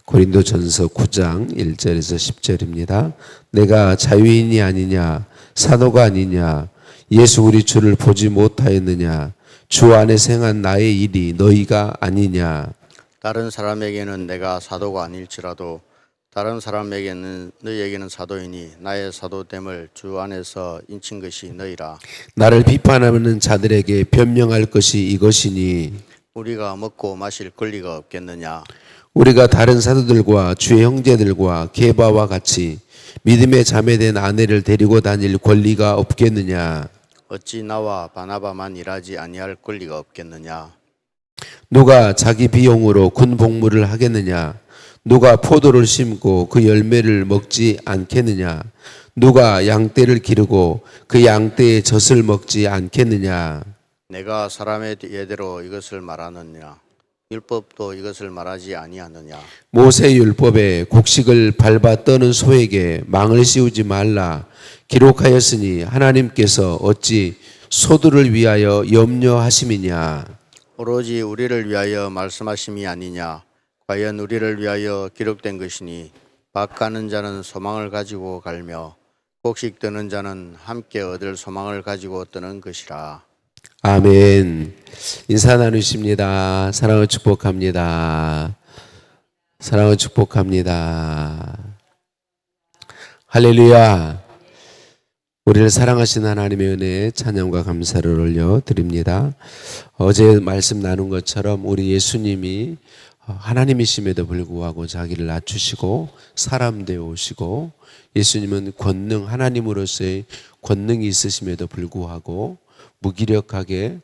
고린도전서 9장 1절에서 10절입니다. 내가 자유인이 아니냐, 사도가 아니냐, 예수 우리 주를 보지 못하였느냐, 주 안에 행한 나의 일이 너희가 아니냐. 다른 사람에게는 내가 사도가 아닐지라도 다른 사람에게는 너희에게는 사도이니 나의 사도됨을 주 안에서 인친 것이 너희라. 나를 비판하는 자들에게 변명할 것이 이것이니 우리가 먹고 마실 권리가 없겠느냐. 우리가 다른 사도들과 주의 형제들과 게바와 같이 믿음의 자매된 아내를 데리고 다닐 권리가 없겠느냐. 어찌 나와 바나바만 일하지 아니할 권리가 없겠느냐. 누가 자기 비용으로 군 복무를 하겠느냐. 누가 포도를 심고 그 열매를 먹지 않겠느냐. 누가 양떼를 기르고 그 양떼의 젖을 먹지 않겠느냐. 내가 사람의 예대로 이것을 말하느냐. 율법도 이것을 말하지 아니하느냐. 모세 율법에 곡식을 밟아 떠는 소에게 망을 씌우지 말라 기록하였으니 하나님께서 어찌 소들을 위하여 염려하심이냐. 오로지 우리를 위하여 말씀하심이 아니냐. 과연 우리를 위하여 기록된 것이니 밭 가는 자는 소망을 가지고 갈며 곡식 뜨는 자는 함께 얻을 소망을 가지고 뜨는 것이라. 아멘. 인사 나누십니다. 사랑을 축복합니다. 사랑을 축복합니다. 할렐루야. 우리를 사랑하신 하나님의 은혜에 찬양과 감사를 올려드립니다. 어제 말씀 나눈 것처럼 우리 예수님이 하나님이심에도 불구하고 자기를 낮추시고 사람 되어 오시고, 예수님은 권능, 하나님으로서의 권능이 있으심에도 불구하고 무기력하게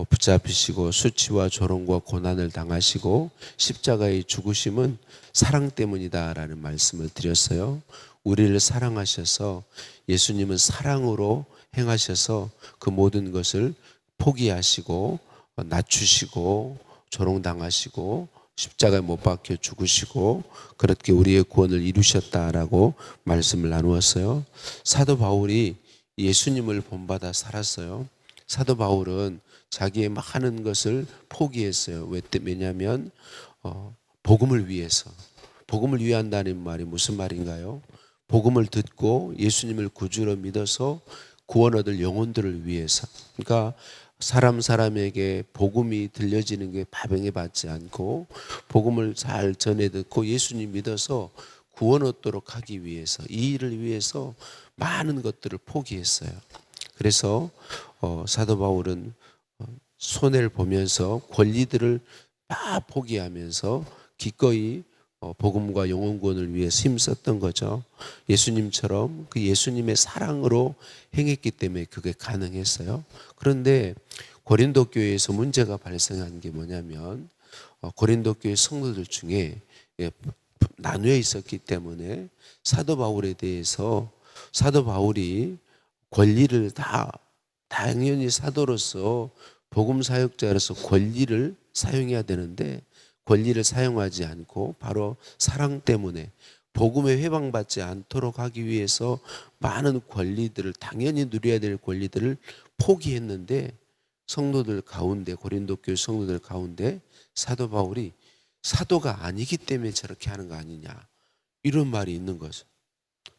붙잡히시고 수치와 조롱과 고난을 당하시고 십자가의 죽으심은 사랑 때문이다라는 말씀을 드렸어요. 우리를 사랑하셔서, 예수님은 사랑으로 행하셔서 그 모든 것을 포기하시고 낮추시고 조롱당하시고 십자가에 못 박혀 죽으시고 그렇게 우리의 구원을 이루셨다라고 말씀을 나누었어요. 사도 바울이 예수님을 본받아 살았어요. 사도 바울은 자기의 많은 것을 포기했어요. 왜냐하면 복음을 위해서. 복음을 위한다는 말이 무슨 말인가요? 복음을 듣고 예수님을 구주로 믿어서 구원 얻을 영혼들을 위해서. 그러니까 사람에게 복음이 들려지는 게 바병에 받지 않고 복음을 잘 전해 듣고 예수님 믿어서 구원 얻도록 하기 위해서, 이 일을 위해서 많은 것들을 포기했어요. 그래서 사도 바울은 손해를 보면서 권리들을 다 포기하면서 기꺼이 복음과 영혼 구원을 위해서 힘썼던 거죠. 예수님처럼 그 예수님의 사랑으로 행했기 때문에 그게 가능했어요. 그런데 고린도 교회에서 문제가 발생한 게 뭐냐면 고린도 교회 성도들 중에 나누어 있었기 때문에 사도 바울에 대해서, 사도 바울이 권리를 다 당연히 사도로서 복음 사역자로서 권리를 사용해야 되는데 권리를 사용하지 않고 바로 사랑 때문에 복음에 회방받지 않도록 하기 위해서 많은 권리들을, 당연히 누려야 될 권리들을 포기했는데, 성도들 가운데, 고린도 교회 성도들 가운데 사도 바울이 사도가 아니기 때문에 저렇게 하는 거 아니냐, 이런 말이 있는 거죠.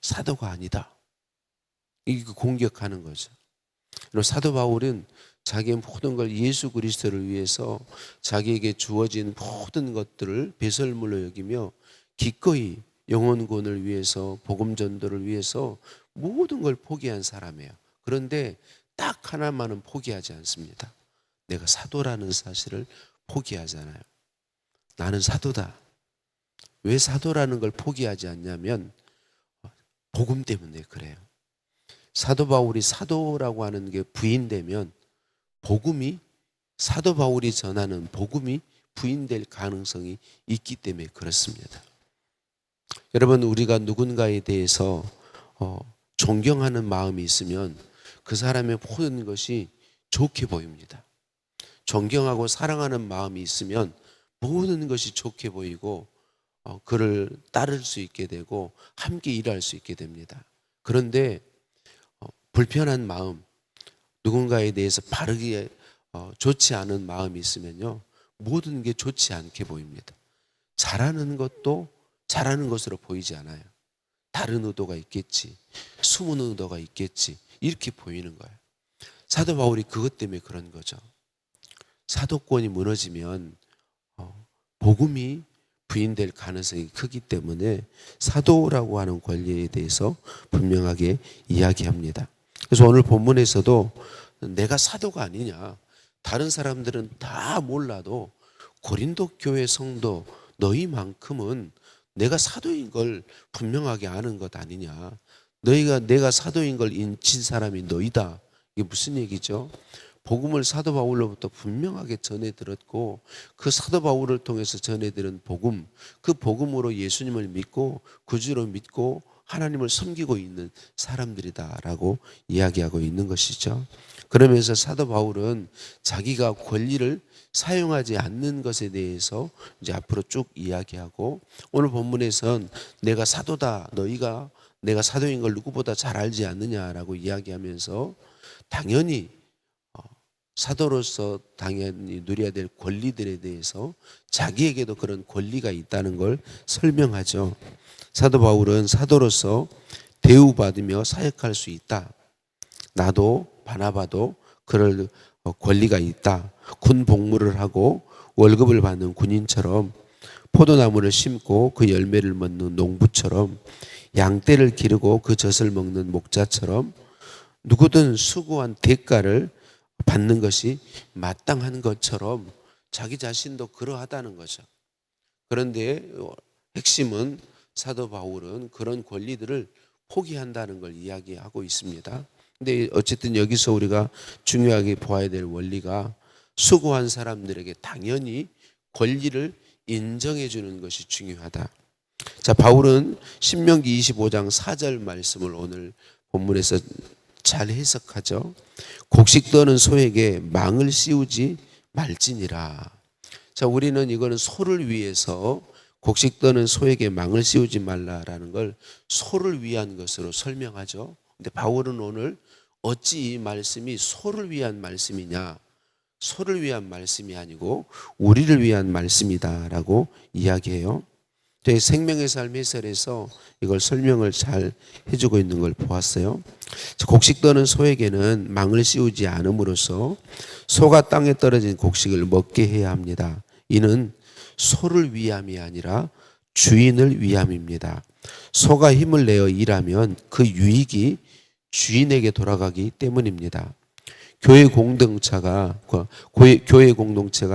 사도가 아니다, 이게 공격하는 거죠. 그리고 사도 바울은 자기의 모든 걸 예수 그리스도를 위해서 자기에게 주어진 모든 것들을 배설물로 여기며 기꺼이 영혼 구원을 위해서, 복음 전도를 위해서 모든 걸 포기한 사람이에요. 그런데 딱 하나만은 포기하지 않습니다. 내가 사도라는 사실을 포기하잖아요. 나는 사도다. 왜 사도라는 걸 포기하지 않냐면 복음 때문에 그래요. 사도 바울이 사도라고 하는 게 부인되면 복음이, 사도 바울이 전하는 복음이 부인될 가능성이 있기 때문에 그렇습니다. 여러분, 우리가 누군가에 대해서 존경하는 마음이 있으면 그 사람의 모든 것이 좋게 보입니다. 존경하고 사랑하는 마음이 있으면 모든 것이 좋게 보이고 그를 따를 수 있게 되고 함께 일할 수 있게 됩니다. 그런데 불편한 마음, 누군가에 대해서 바르게 좋지 않은 마음이 있으면요, 모든 게 좋지 않게 보입니다. 잘하는 것도 잘하는 것으로 보이지 않아요. 다른 의도가 있겠지. 숨은 의도가 있겠지. 이렇게 보이는 거예요. 사도 바울이 그것 때문에 그런 거죠. 사도권이 무너지면 복음이 부인될 가능성이 크기 때문에 사도라고 하는 권리에 대해서 분명하게 이야기합니다. 그래서 오늘 본문에서도 내가 사도가 아니냐, 다른 사람들은 다 몰라도 고린도 교회 성도 너희만큼은 내가 사도인 걸 분명하게 아는 것 아니냐, 내가 사도인 걸 인친 사람이 너희다. 이게 무슨 얘기죠? 복음을 사도 바울로부터 분명하게 전해 들었고, 그 사도 바울을 통해서 전해 들은 복음, 그 복음으로 예수님을 믿고 구주로 믿고 하나님을 섬기고 있는 사람들이다라고 이야기하고 있는 것이죠. 그러면서 사도 바울은 자기가 권리를 사용하지 않는 것에 대해서 이제 앞으로 쭉 이야기하고, 오늘 본문에선 내가 사도다, 너희가 내가 사도인 걸 누구보다 잘 알지 않느냐라고 이야기하면서 당연히 사도로서 당연히 누려야 될 권리들에 대해서 자기에게도 그런 권리가 있다는 걸 설명하죠. 사도 바울은 사도로서 대우받으며 사역할 수 있다. 나도 바나바도 그럴 권리가 있다. 군 복무를 하고 월급을 받는 군인처럼, 포도나무를 심고 그 열매를 먹는 농부처럼, 양떼를 기르고 그 젖을 먹는 목자처럼 누구든 수고한 대가를 받는 것이 마땅한 것처럼 자기 자신도 그러하다는 거죠. 그런데 핵심은 사도 바울은 그런 권리들을 포기한다는 걸 이야기하고 있습니다. 근데 어쨌든 여기서 우리가 중요하게 보아야 될 원리가, 수고한 사람들에게 당연히 권리를 인정해 주는 것이 중요하다. 자, 바울은 신명기 25장 4절 말씀을 오늘 본문에서 잘 해석하죠. 곡식 떠는 소에게 망을 씌우지 말지니라. 자, 우리는 이거는 소를 위해서, 곡식 떠는 소에게 망을 씌우지 말라라는 걸 소를 위한 것으로 설명하죠. 근데 바울은 오늘 어찌 이 말씀이 소를 위한 말씀이냐, 소를 위한 말씀이 아니고 우리를 위한 말씀이다라고 이야기해요. 저희 생명의 삶 해설에서 이걸 설명을 잘 해주고 있는 걸 보았어요. 곡식 떠는 소에게는 망을 씌우지 않음으로써 소가 땅에 떨어진 곡식을 먹게 해야 합니다. 이는 소를 위함이 아니라 주인을 위함입니다. 소가 힘을 내어 일하면 그 유익이 주인에게 돌아가기 때문입니다. 교회 공동체가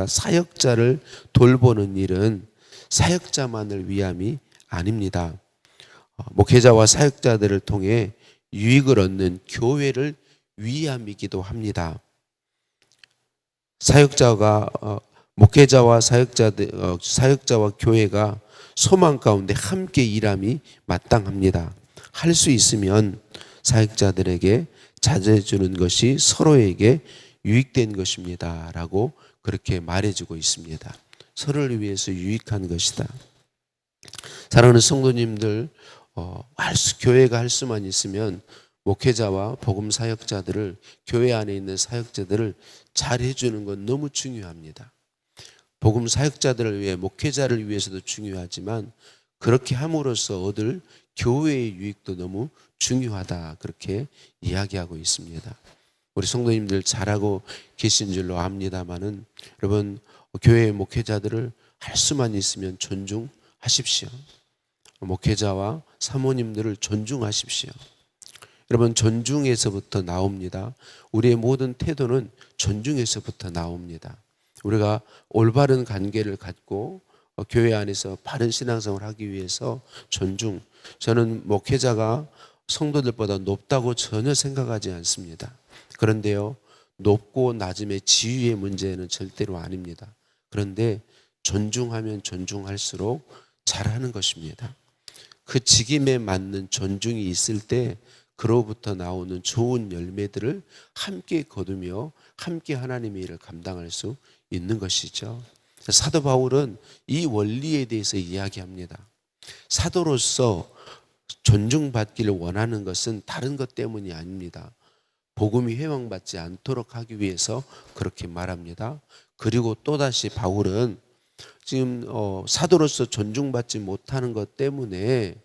사역자를 돌보는 일은 사역자만을 위함이 아닙니다. 목회자와 사역자들을 통해 유익을 얻는 교회를 위함이기도 합니다. 목회자와 사역자와 교회가 소망 가운데 함께 일함이 마땅합니다. 할 수 있으면 사역자들에게 자제해 주는 것이 서로에게 유익된 것입니다 라고 그렇게 말해주고 있습니다. 서로를 위해서 유익한 것이다. 사랑하는 성도님들, 교회가 할 수만 있으면 목회자와 복음 사역자들을, 교회 안에 있는 사역자들을 잘 해주는 건 너무 중요합니다. 복음 사역자들을 위해, 목회자를 위해서도 중요하지만 그렇게 함으로써 얻을 교회의 유익도 너무 중요하다, 그렇게 이야기하고 있습니다. 우리 성도님들 잘하고 계신 줄로 압니다마는, 여러분 교회의 목회자들을 할 수만 있으면 존중하십시오. 목회자와 사모님들을 존중하십시오. 여러분, 존중에서부터 나옵니다. 우리의 모든 태도는 존중에서부터 나옵니다. 우리가 올바른 관계를 갖고 교회 안에서 바른 신앙생활을 하기 위해서 존중, 저는 목회자가 성도들보다 높다고 전혀 생각하지 않습니다. 그런데요, 높고 낮음의 지위의 문제는 절대로 아닙니다. 그런데 존중하면 존중할수록 잘하는 것입니다. 그 직임에 맞는 존중이 있을 때 그로부터 나오는 좋은 열매들을 함께 거두며 함께 하나님의 일을 감당할 수 있는 것이죠. 사도 바울은 이 원리에 대해서 이야기합니다. 사도로서 존중받기를 원하는 것은 다른 것 때문이 아닙니다. 복음이 회망받지 않도록 하기 위해서 그렇게 말합니다. 그리고 또다시 바울은 지금 사도로서 존중받지 못하는 것 때문에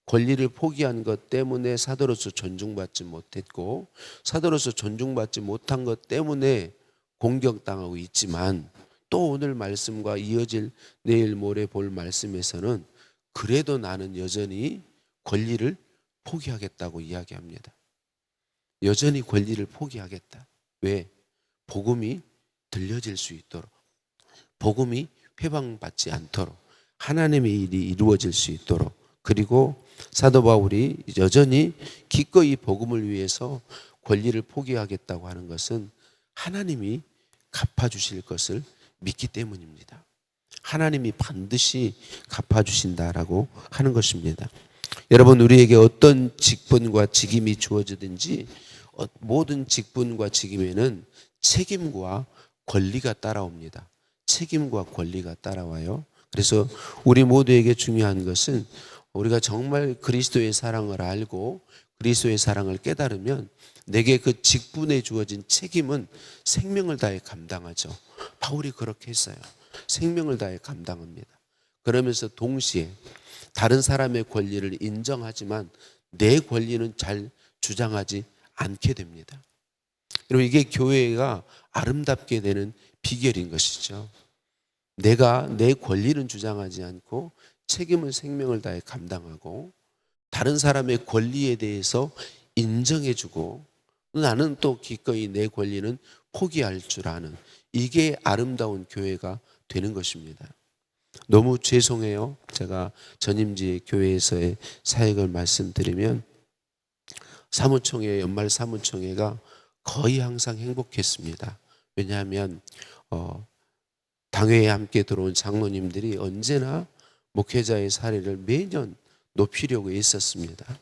권리를 포기한 것 때문에 사도로서 존중받지 못했고 사도로서 존중받지 못한 것 때문에 공격당하고 있지만 또 오늘 말씀과 이어질 내일 모레 볼 말씀에서는 그래도 나는 여전히 권리를 포기하겠다고 이야기합니다. 여전히 권리를 포기하겠다. 왜? 복음이 들려질 수 있도록, 복음이 회방받지 않도록, 하나님의 일이 이루어질 수 있도록, 그리고 사도 바울이 여전히 기꺼이 복음을 위해서 권리를 포기하겠다고 하는 것은 하나님이 갚아주실 것을 믿기 때문입니다. 하나님이 반드시 갚아주신다라고 하는 것입니다. 여러분, 우리에게 어떤 직분과 직임이 주어지든지 모든 직분과 직임에는 책임과 권리가 따라옵니다. 책임과 권리가 따라와요. 그래서 우리 모두에게 중요한 것은 우리가 정말 그리스도의 사랑을 알고 그리스도의 사랑을 깨달으면 내게 그 직분에 주어진 책임은 생명을 다해 감당하죠. 바울이 그렇게 했어요. 생명을 다해 감당합니다. 그러면서 동시에 다른 사람의 권리를 인정하지만 내 권리는 잘 주장하지 않게 됩니다. 여러분, 이게 교회가 아름답게 되는 비결인 것이죠. 내가 내 권리는 주장하지 않고 책임은 생명을 다해 감당하고 다른 사람의 권리에 대해서 인정해주고 나는 또 기꺼이 내 권리는 포기할 줄 아는, 이게 아름다운 교회가 되는 것입니다. 너무 죄송해요. 제가 전임지 교회에서의 사역을 말씀드리면 사무총회, 연말 사무총회가 거의 항상 행복했습니다. 왜냐하면 당회에 함께 들어온 장로님들이 언제나 목회자의 사례를 매년 높이려고 애썼습니다.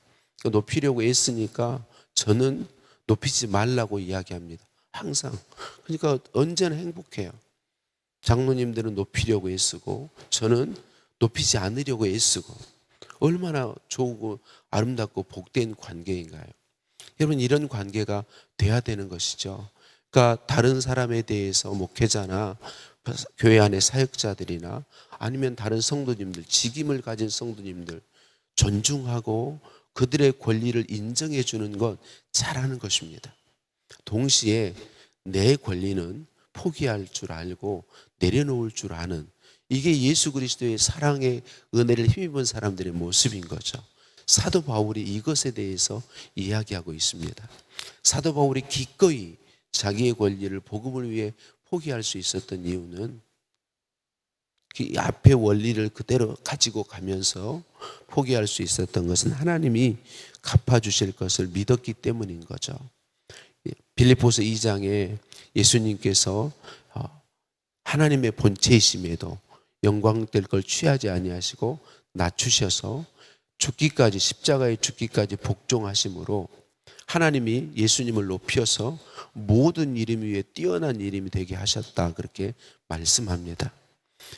높이려고 애쓰니까 저는 높이지 말라고 이야기합니다. 항상. 그러니까 언제나 행복해요. 장로님들은 높이려고 애쓰고 저는 높이지 않으려고 애쓰고 얼마나 좋고 아름답고 복된 관계인가요? 여러분, 이런 관계가 돼야 되는 것이죠. 그러니까 다른 사람에 대해서 목회자나 교회 안의 사역자들이나 아니면 다른 성도님들, 직임을 가진 성도님들 존중하고 그들의 권리를 인정해 주는 것 잘하는 것입니다. 동시에 내 권리는 포기할 줄 알고 내려놓을 줄 아는, 이게 예수 그리스도의 사랑의 은혜를 힘입은 사람들의 모습인 거죠. 사도 바울이 이것에 대해서 이야기하고 있습니다. 사도 바울이 기꺼이 자기의 권리를 복음을 위해 포기할 수 있었던 이유는 그 앞의 원리를 그대로 가지고 가면서 포기할 수 있었던 것은 하나님이 갚아주실 것을 믿었기 때문인 거죠. 빌립보서 2장에 예수님께서 하나님의 본체이심에도 영광될 걸 취하지 아니하시고 낮추셔서 죽기까지, 십자가에 죽기까지 복종하심으로 하나님이 예수님을 높여서 모든 이름 위에 뛰어난 이름이 되게 하셨다, 그렇게 말씀합니다.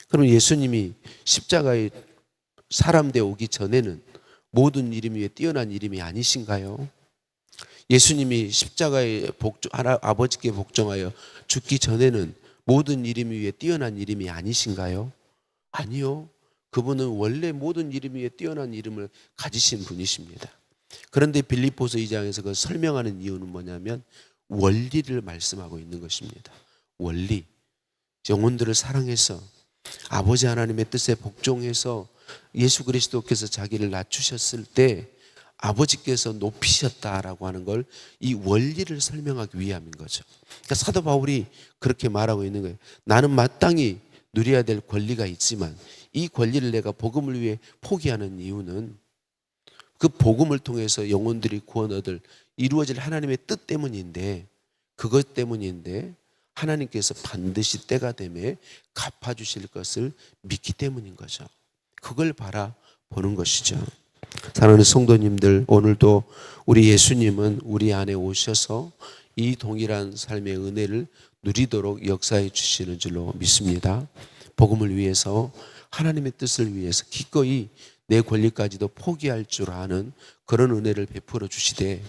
그럼 예수님이 십자가에 사람 되어 오기 전에는 모든 이름 위에 뛰어난 이름이 아니신가요? 예수님이 십자가에 아버지께 복종하여 죽기 전에는 모든 이름 위에 뛰어난 이름이 아니신가요? 아니요. 그분은 원래 모든 이름 위에 뛰어난 이름을 가지신 분이십니다. 그런데 빌립보서 2장에서 그 설명하는 이유는 뭐냐면 원리를 말씀하고 있는 것입니다. 원리. 영혼들을 사랑해서 아버지 하나님의 뜻에 복종해서 예수 그리스도께서 자기를 낮추셨을 때 아버지께서 높이셨다라고 하는 걸, 이 원리를 설명하기 위함인 거죠. 그러니까 사도 바울이 그렇게 말하고 있는 거예요. 나는 마땅히 누려야 될 권리가 있지만 이 권리를 내가 복음을 위해 포기하는 이유는 그 복음을 통해서 영혼들이 구원 얻을 이루어질 하나님의 뜻 때문인데, 그것 때문인데 하나님께서 반드시 때가 되매 갚아주실 것을 믿기 때문인 거죠. 그걸 바라보는 것이죠. 사랑하는 성도님들, 오늘도 우리 예수님은 우리 안에 오셔서 이 동일한 삶의 은혜를 누리도록 역사해 주시는 줄로 믿습니다. 복음을 위해서, 하나님의 뜻을 위해서 기꺼이 내 권리까지도 포기할 줄 아는 그런 은혜를 베풀어 주시되,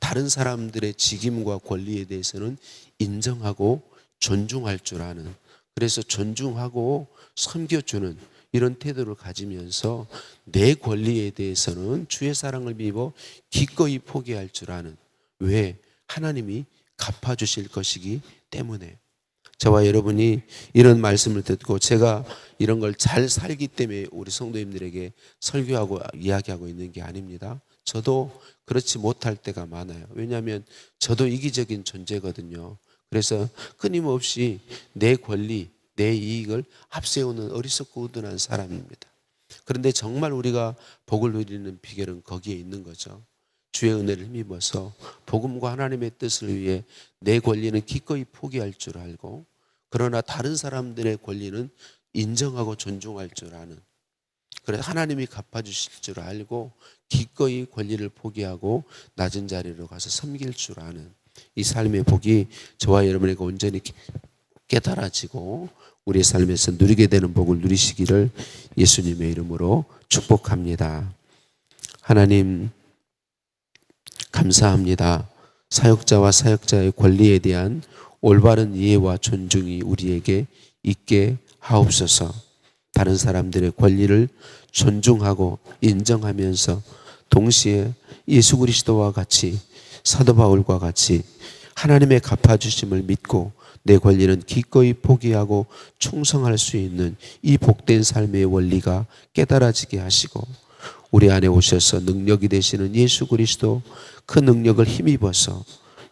다른 사람들의 직임과 권리에 대해서는 인정하고 존중할 줄 아는, 그래서 존중하고 섬겨주는 이런 태도를 가지면서 내 권리에 대해서는 주의 사랑을 입어 기꺼이 포기할 줄 아는, 왜? 하나님이 갚아주실 것이기 때문에. 저와 여러분이 이런 말씀을 듣고 제가 이런 걸 잘 살기 때문에 우리 성도님들에게 설교하고 이야기하고 있는 게 아닙니다. 저도 그렇지 못할 때가 많아요. 왜냐하면 저도 이기적인 존재거든요. 그래서 끊임없이 내 권리, 내 이익을 앞세우는 어리석고 우둔한 사람입니다. 그런데 정말 우리가 복을 누리는 비결은 거기에 있는 거죠. 주의 은혜를 힘입어서 복음과 하나님의 뜻을 위해 내 권리는 기꺼이 포기할 줄 알고, 그러나 다른 사람들의 권리는 인정하고 존중할 줄 아는, 그래서 하나님이 갚아주실 줄 알고 기꺼이 권리를 포기하고 낮은 자리로 가서 섬길 줄 아는 이 삶의 복이 저와 여러분에게 온전히 깨달아지고 우리의 삶에서 누리게 되는 복을 누리시기를 예수님의 이름으로 축복합니다. 하나님 감사합니다. 사역자와 사역자의 권리에 대한 올바른 이해와 존중이 우리에게 있게 하옵소서. 다른 사람들의 권리를 존중하고 인정하면서 동시에 예수 그리스도와 같이, 사도 바울과 같이 하나님의 갚아주심을 믿고 내 권리는 기꺼이 포기하고 충성할 수 있는 이 복된 삶의 원리가 깨달아지게 하시고, 우리 안에 오셔서 능력이 되시는 예수 그리스도, 그 능력을 힘입어서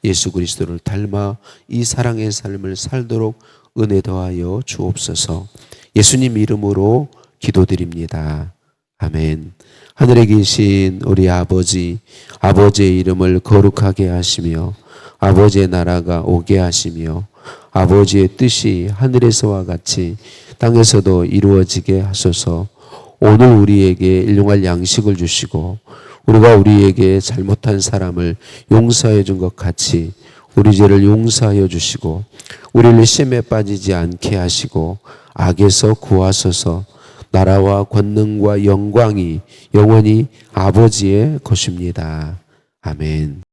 예수 그리스도를 닮아 이 사랑의 삶을 살도록 은혜 더하여 주옵소서. 예수님 이름으로 기도드립니다. 아멘. 하늘에 계신 우리 아버지, 아버지의 이름을 거룩하게 하시며 아버지의 나라가 오게 하시며 아버지의 뜻이 하늘에서와 같이 땅에서도 이루어지게 하소서. 오늘 우리에게 일용할 양식을 주시고 우리가 우리에게 잘못한 사람을 용서해 준 것 같이 우리 죄를 용서하여 주시고 우리를 시험에 빠지지 않게 하시고 악에서 구하소서. 나라와 권능과 영광이 영원히 아버지의 것입니다. 아멘.